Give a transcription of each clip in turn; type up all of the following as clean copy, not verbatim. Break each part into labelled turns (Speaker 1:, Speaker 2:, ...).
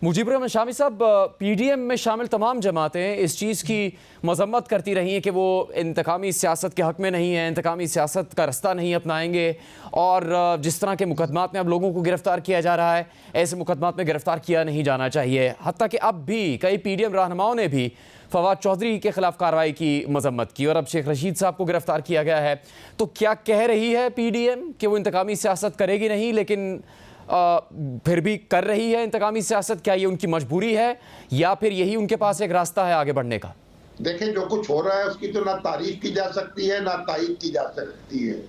Speaker 1: मुजीबर रहमान शामी साहब, पीडीएम में शामिल तमाम जमातें इस चीज़ की मजम्मत करती रही हैं कि वो इंतकामी सियासत के हक़ में नहीं है, इंतकामी सियासत का रास्ता नहीं अपनाएंगे और जिस तरह के मुकदमात में अब लोगों को गिरफ़्तार किया जा रहा है, ऐसे मुकदमात में गिरफ़्तार किया नहीं जाना चाहिए। हत्ता कि अब भी कई पीडीएम रहनुमाओं ने भी फवाद चौधरी के ख़िलाफ़ कार्रवाई की मजम्मत की और अब शेख रशीद साहब को गिरफ़्तार किया गया है। तो क्या कह रही है पीडीएम कि वो इंतकामी सियासत करेगी नहीं, लेकिन फिर भी कर रही है इंतकामी सियासत? क्या ये उनकी मजबूरी है या फिर यही उनके पास एक रास्ता है आगे बढ़ने का?
Speaker 2: देखिए, जो कुछ हो रहा है उसकी तो ना तारीफ की जा सकती है ना तायीद की जा सकती है।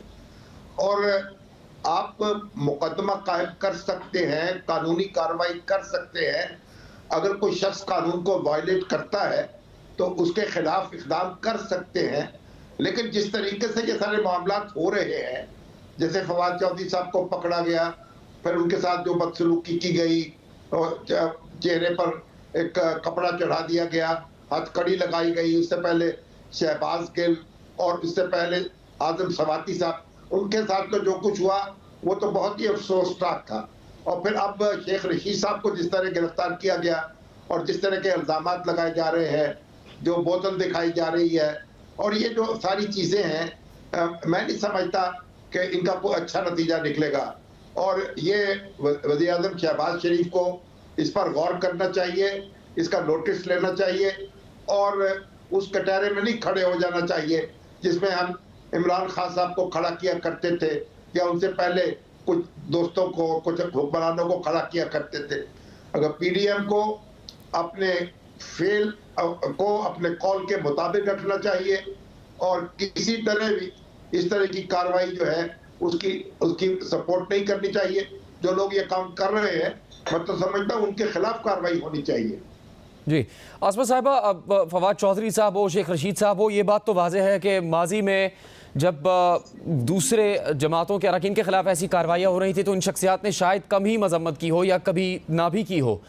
Speaker 2: और आप मुकदमा कायम कर सकते हैं, कानूनी कार्रवाई कर सकते हैं। अगर कोई शख्स कानून को वायलेट करता है तो उसके खिलाफ इक़दाम कर सकते हैं। लेकिन जिस तरीके से ये सारे मामलात हो रहे हैं, जैसे फवाद चौधरी साहब को पकड़ा गया, फिर उनके साथ जो बदसलूकी की गई और चेहरे पर एक कपड़ा चढ़ा दिया गया, हथकड़ी लगाई गई, उससे पहले शहबाज गिल और उससे पहले आजम सवाती साहब, उनके साथ तो जो कुछ हुआ वो तो बहुत ही अफसोसनाक था। और फिर अब शेख रशीद साहब को जिस तरह गिरफ्तार किया गया और जिस तरह के इल्ज़ामात लगाए जा रहे हैं, जो बोतल दिखाई जा रही है और ये जो सारी चीज़ें हैं, मैं नहीं समझता कि इनका कोई अच्छा नतीजा निकलेगा। और ये वज़ीर आज़म शहबाज शरीफ को इस पर गौर करना चाहिए, इसका नोटिस लेना चाहिए और उस कटहरे में नहीं खड़े हो जाना चाहिए जिसमें हम इमरान खान साहब को खड़ा किया करते थे या उनसे पहले कुछ दोस्तों को, कुछ हुक्मरानों को खड़ा किया करते थे। अगर पीडीएम को अपने फेल को अपने कौल के मुताबिक रखना चाहिए और किसी तरह भी इस तरह की कार्रवाई जो है उसकी सपोर्ट नहीं करनी चाहिए। जो लोग ये काम कर रहे हैं, मैं तो समझता हूँ उनके खिलाफ कार्रवाई होनी चाहिए।
Speaker 1: जी आसमा साहिबा, अब फवाद चौधरी साहब हो, शेख रशीद साहब हो, ये बात तो वाज़ेह है कि माजी में जब दूसरे जमातों के अरकान के खिलाफ ऐसी कार्रवाइयाँ हो रही थी तो उन शख्सियात ने शायद कम ही मजम्मत की हो या कभी ना भी की हो।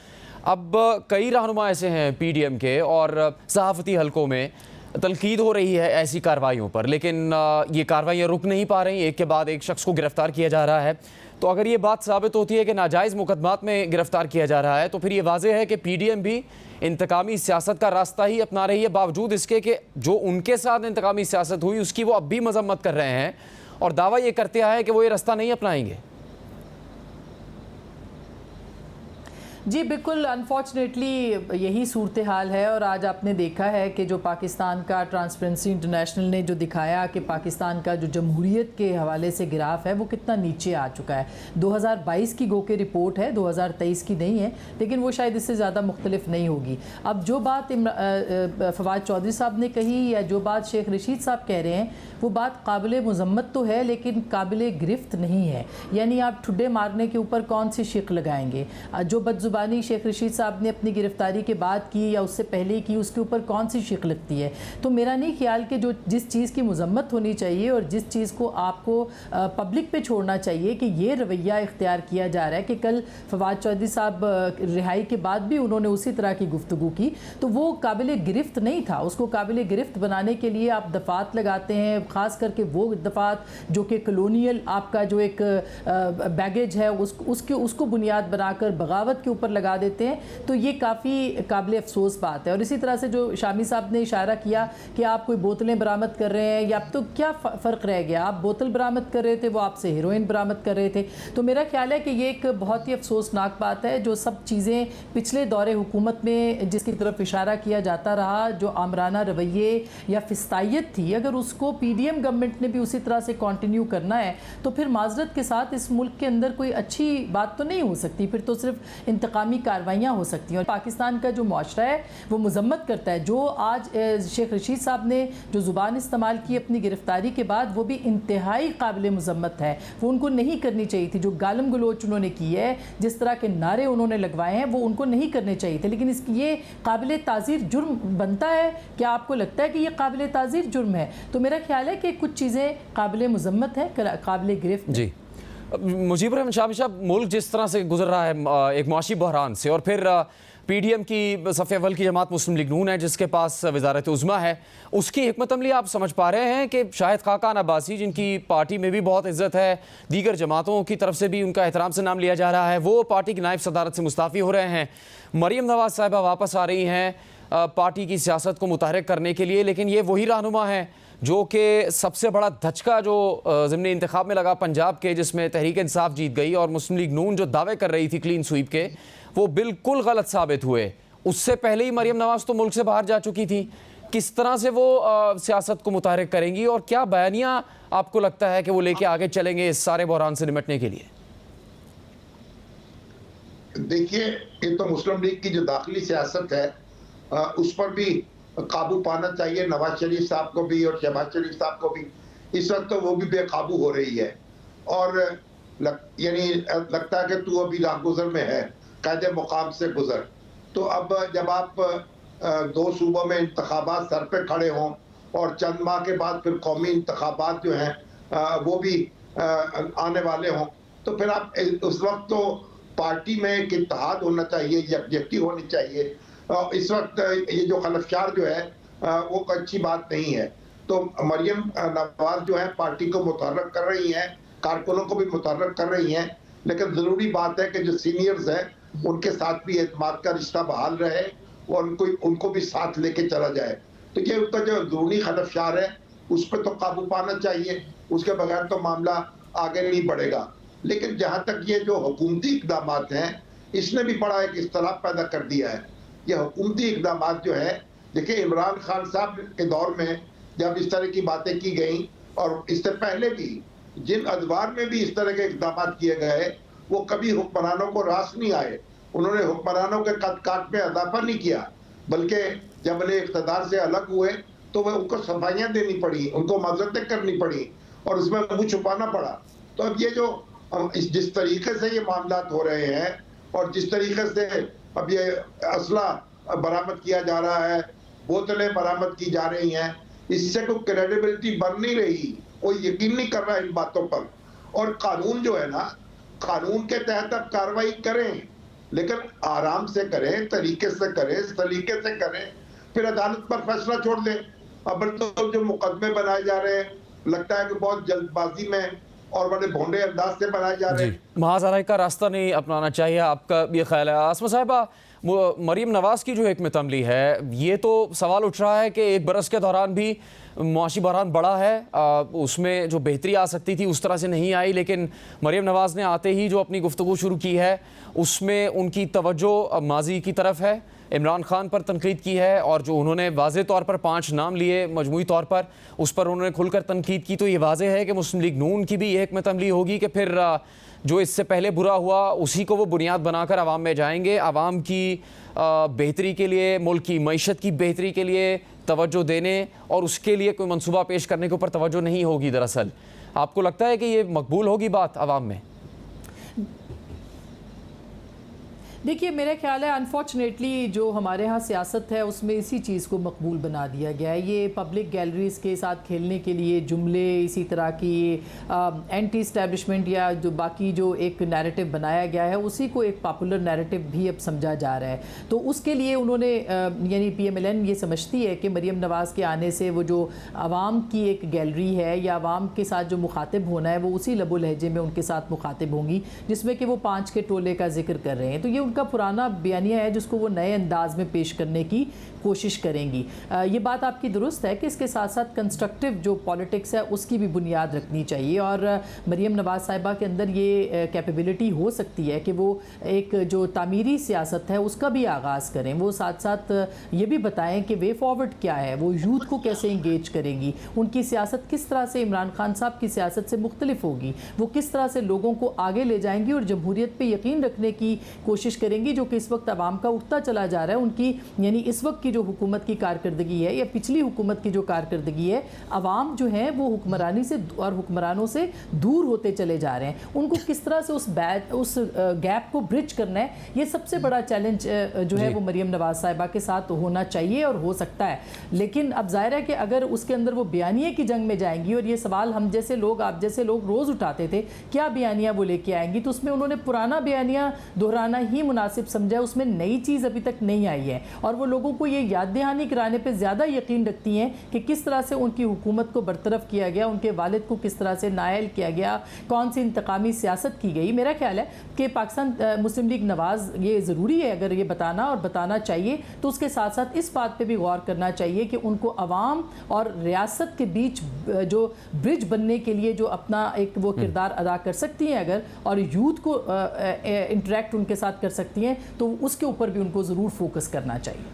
Speaker 1: अब कई रहनुमा ऐसे हैं पीडीएम के और सहाफ़ती हलकों में तनकीद हो रही है ऐसी कार्रवाइयों पर, लेकिन ये कार्रवाइयाँ रुक नहीं पा रही, एक के बाद एक शख्स को गिरफ्तार किया जा रहा है। तो अगर ये बात साबित होती है कि नाजायज़ मुकदमात में गिरफ्तार किया जा रहा है तो फिर ये वाज़ेह है कि पीडीएम भी इंतकामी सियासत का रास्ता ही अपना रही है, बावजूद इसके कि जो उनके साथ इंतकामी सियासत हुई उसकी वो अब भी मजम्मत कर रहे हैं और दावा ये करते आए कि वो ये रास्ता नहीं अपनाएंगे।
Speaker 3: जी बिल्कुल, अनफॉर्चुनेटली यही सूरत हाल है। और आज आपने देखा है कि जो पाकिस्तान का ट्रांसपेरेंसी इंटरनेशनल ने जो दिखाया कि पाकिस्तान का जो जमहूरियत के हवाले से ग्राफ है वो कितना नीचे आ चुका है। 2022 की गो के रिपोर्ट है, 2023 की नहीं है, लेकिन वो शायद इससे ज़्यादा मुख्तलिफ नहीं होगी। अब जो बात फवाद चौधरी साहब ने कही या जो बात शेख रशीद साहब कह रहे हैं वो बात काबिल मजम्मत तो है लेकिन काबिल गिरफ्त नहीं है। यानी आप ठुड्डे मारने के ऊपर कौन सी शिक लगाएंगे? जो बदजुबानी शेख रशीद साहब ने अपनी गिरफ्तारी के बाद की या उससे पहले की, उसके ऊपर कौन सी शिक लगती है? तो मेरा नहीं ख्याल कि जो जिस चीज़ की मजम्मत होनी चाहिए और जिस चीज़ को आपको पब्लिक पे छोड़ना चाहिए कि ये रवैया इख्तियार किया जा रहा है कि कल फवाद चौधरी साहब रिहाई के बाद भी उन्होंने उसी तरह की गुफ्तगू की, तो वो काबिल गिरफ्त नहीं था। उसको काबिल गिरफ्त बनाने के लिए आप दफ़ात लगाते हैं, ख़ास करके वो दफ़ात जो कि कलोनियल आपका जो एक बैगेज है उसको बुनियाद बनाकर बगावत के ऊपर लगा देते हैं। तो ये काफ़ी काबिल अफसोस बात है। और इसी तरह से जो शामी साहब ने इशारा किया कि आप कोई बोतलें बरामद कर रहे हैं, या अब तो क्या फ़र्क रह गया? आप बोतल बरामद कर रहे थे, वो आपसे हेरोइन बरामद कर रहे थे। तो मेरा ख्याल है कि ये एक बहुत ही अफसोसनाक बात है। जो सब चीज़ें पिछले दौरे हुकूमत में जिसकी तरफ इशारा किया जाता रहा, जो आमराना रवैये या फिस्तायत थी, अगर उसको पीडीएम गवर्नमेंट ने भी उसी तरह से कंटिन्यू करना है तो फिर माजरत के साथ इस मुल्क के अंदर कोई अच्छी बात तो नहीं हो सकती। फिर तो सिर्फ इंतकामी कार्रवाइयाँ हो सकती हैं। और पाकिस्तान का जो मुआशरा है वो मजम्मत करता है। जो आज शेख रशीद साहब ने जो ज़ुबान इस्तेमाल की अपनी गिरफ्तारी के बाद, वो भी इंतहाई काबिल मजम्मत है। वो उनको नहीं करनी चाहिए थी। जो गालम गलोच उन्होंने की है, जिस तरह के नारे उन्होंने लगवाए हैं, वो उनको नहीं करने चाहिए थे। लेकिन ये काबिल ताज़ीर जुर्म बनता है। क्या आपको लगता है कि ये काबिल ताज़ीर जुर्म है? तो मेरा ख्याल है कि कुछ चीज़ें काबिल मजम्मत है, काबिल गिरफ्त।
Speaker 1: जी मुजीबर रहमान शाह साहब, मुल्क जिस तरह से गुजर रहा है एक मुआशी बहरान से, और फिर पीडीएम की सफ़े अव्वल की जमात मुस्लिम लीग नून है जिसके पास वजारत उज़्मा है, उसकी हिकमत अमली आप समझ पा रहे हैं कि शाहिद खाकान अब्बासी, जिनकी पार्टी में भी बहुत इज्जत है, दीगर जमातों की तरफ से भी उनका एहतराम से नाम लिया जा रहा है, वो पार्टी की नायब सदारत से मुस्ताफ़ी हो रहे हैं, मरीम नवाज़ साहिबा वापस आ रही हैं पार्टी की सियासत को मुतहर्रिक करने के लिए, लेकिन ये वही रहनुमा है जो कि सबसे बड़ा धचका जो ज़िमनी इंतखाब में लगा पंजाब के, जिसमें तहरीक इंसाफ जीत गई और मुस्लिम लीग नून जो दावे कर रही थी क्लीन स्वीप के, वो बिल्कुल गलत साबित हुए। उससे पहले ही मरीम नवाज़ तो मुल्क से बाहर जा चुकी थी। किस तरह से वो सियासत को मुतहर्रिक करेंगी और क्या बयानियाँ आपको लगता है कि वो लेके आगे चलेंगे इस सारे बहरान से निपटने के लिए?
Speaker 2: देखिए, ये तो मुस्लिम लीग की जो दाखिली सियासत है उस पर भी काबू पाना चाहिए, नवाज शरीफ साहब को भी और शहबाज शरीफ साहब को भी। इस वक्त तो वो भी बेकाबू हो रही है और यानी लगता है कि तू अभी राहगुजर में है, कायदे मुकाम से गुजर। तो अब जब आप दो सूबों में इंतखाबात सर पे खड़े हों और चंद माह के बाद फिर कौमी इंतखाबात जो हैं वो भी आने वाले हों, तो फिर आप उस वक्त तो पार्टी में एक इत्तेहाद होना चाहिए, यकजहती होनी चाहिए। इस वक्त ये जो खलफशार जो है वो अच्छी बात नहीं है। तो मरियम नवाज जो है पार्टी को मुतहर्रिक कर रही हैं, कारकुनों को भी मुतहर्रिक कर रही हैं, लेकिन ज़रूरी बात है कि जो सीनियर्स हैं उनके साथ भी एतमाद का रिश्ता बहाल रहे और उनको भी साथ लेके चला जाए। तो ये उसका जो ज़रूरी खलफशार है उस पर तो काबू पाना चाहिए, उसके बगैर तो मामला आगे नहीं बढ़ेगा। लेकिन जहाँ तक ये जो हुकूमती इक़दाम हैं, इसने भी बड़ा एक इख्तलाफ पैदा कर दिया है। ये हुकूमती इक़दाम जो है, देखिए इमरान खान साहब के दौर में जब इस तरह की बातें की गई और इससे पहले भी जिन अदवार में भी इस तरह के इक़दाम किए गए, वो कभी हुक्मरानों को रास नहीं आए। उन्होंने हुक्मरानों के कद काट में इजाफा नहीं किया, बल्कि जब वे इक़्तिदार से अलग हुए तो वह उनको सफाइयाँ देनी पड़ी, उनको मज़रतें करनी पड़ी और उसमें मुँह छुपाना पड़ा। तो अब ये जो जिस तरीके से ये मामला हो रहे हैं और जिस तरीके से अब ये असला बरामद किया जा रहा है, बोतलें बरामद की जा रही हैं, इससे कोई क्रेडिबिलिटी बन नहीं रही, कोई यकीन नहीं कर रहा इन बातों पर। और कानून जो है ना, कानून के तहत अब कार्रवाई करें, लेकिन आराम से करें, तरीके से करें, सलीके से करें, फिर अदालत पर फैसला छोड़ दें। अब तो जो मुकदमे बनाए जा रहे हैं, लगता है कि बहुत जल्दबाजी में और बड़े भोंडे अंदाज से बनाए जा रहे हैं।
Speaker 1: महाज़राई का रास्ता नहीं अपनाना चाहिए, आपका ये ख्याल है? आसमा साहिबा, मरीम नवाज़ की जो हिकमत अमली है, ये तो सवाल उठ रहा है कि एक बरस के दौरान भी मुआशी बहरान बड़ा है, उसमें जो बेहतरी आ सकती थी उस तरह से नहीं आई, लेकिन मरीम नवाज़ ने आते ही जो अपनी गुफ्तगू शुरू की है उसमें उनकी तवज्जो माजी की तरफ है, इमरान खान पर तनकीद की है, और जो उन्होंने वाज़े तौर पर 5 नाम लिए मजमूई तौर पर, उस पर उन्होंने खुलकर तनकीद की। तो ये वाज़े है कि मुस्लिम लीग नून की भी ये हिकमत अमली होगी कि फिर जो इससे पहले बुरा हुआ उसी को वो बुनियाद बनाकर आवाम में जाएंगे, आवाम की बेहतरी के लिए, मुल्क की मईशत की बेहतरी के लिए तवज्जो देने और उसके लिए कोई मंसूबा पेश करने के ऊपर तवज्जो नहीं होगी। दरअसल आपको लगता है कि ये मकबूल होगी बात आवाम में?
Speaker 3: देखिए, मेरा ख्याल है अनफॉर्चुनेटली जो हमारे यहाँ सियासत है उसमें इसी चीज़ को मकबूल बना दिया गया है। ये पब्लिक गैलरीज़ के साथ खेलने के लिए जुमले, इसी तरह की एंटी इस्टेब्लिशमेंट या जो बाकी जो एक नैरेटिव बनाया गया है उसी को एक पॉपुलर नैरेटिव भी अब समझा जा रहा है। तो उसके लिए उन्होंने यानी PMLN ये समझती है कि मरीम नवाज़ के आने से वो जो आवाम की एक गैलरी है या आवाम के साथ जो मुखातिब होना है वो उसी लबो लहजे में उनके साथ मुखातिब होंगी, जिसमें कि वो 5 के टोले का जिक्र कर रहे हैं। तो ये उनका पुराना बयानिया है जिसको वो नए अंदाज में पेश करने की कोशिश करेंगी। ये बात आपकी दुरुस्त है कि इसके साथ साथ कंस्ट्रक्टिव जो पॉलिटिक्स है उसकी भी बुनियाद रखनी चाहिए और मरीम नवाज़ साहिबा के अंदर ये कैपेबिलिटी हो सकती है कि वो एक जो तामीरी सियासत है उसका भी आगाज़ करें। वो साथ साथ ये भी बताएं कि वे फॉरवर्ड क्या है, वो यूथ को कैसे इंगेज करेंगी, उनकी सियासत किस तरह से इमरान खान साहब की सियासत से मुख्तलिफ होगी, वो किस तरह से लोगों को आगे ले जाएंगी और जमहूरियत पर यकीन रखने की कोशिश करेंगी जो कि इस वक्त आवाम का उठता चला जा रहा है उनकी, यानी इस वक्त की जो हुकूमत की कारकर्दगी है या पिछली हुकूमत की जो कारकर्दगी है, आवाम जो है वो हुक्मरानी से और हुक्मरानों से दूर होते चले जा रहे हैं। उनको किस तरह से उस गैप को ब्रिज करना है, ये सबसे बड़ा चैलेंज जो है वो मरियम नवाज साहिबा के साथ होना चाहिए और हो सकता है। लेकिन अब जाहिर है कि अगर उसके अंदर वो बयानिए की जंग में जाएंगी, और ये सवाल हम जैसे लोग, आप जैसे लोग रोज़ उठाते थे, क्या बयानिया वो लेके आएंगी, तो उसमें उन्होंने पुराना बयानिया दोहराना ही मुनासिब समझा, उसमें नई चीज़ अभी तक नहीं आई है। और वो लोगों को ये याद दहानी कराने पर ज़्यादा यकीन रखती हैं कि किस तरह से उनकी हुकूमत को बरतरफ किया गया, उनके वालिद को किस तरह से नायल किया गया, कौन सी इंतकामी सियासत की गई। मेरा ख्याल है कि पाकिस्तान मुस्लिम लीग नवाज ये ज़रूरी है अगर ये बताना और बताना चाहिए, तो उसके साथ साथ इस बात पे भी गौर करना चाहिए कि उनको अवाम और रियासत के बीच जो ब्रिज बनने के लिए जो अपना एक वो किरदार अदा कर सकती हैं अगर, और यूथ को इंटरेक्ट उनके साथ कर सकती हैं, तो उसके ऊपर भी उनको ज़रूर फोकस करना चाहिए।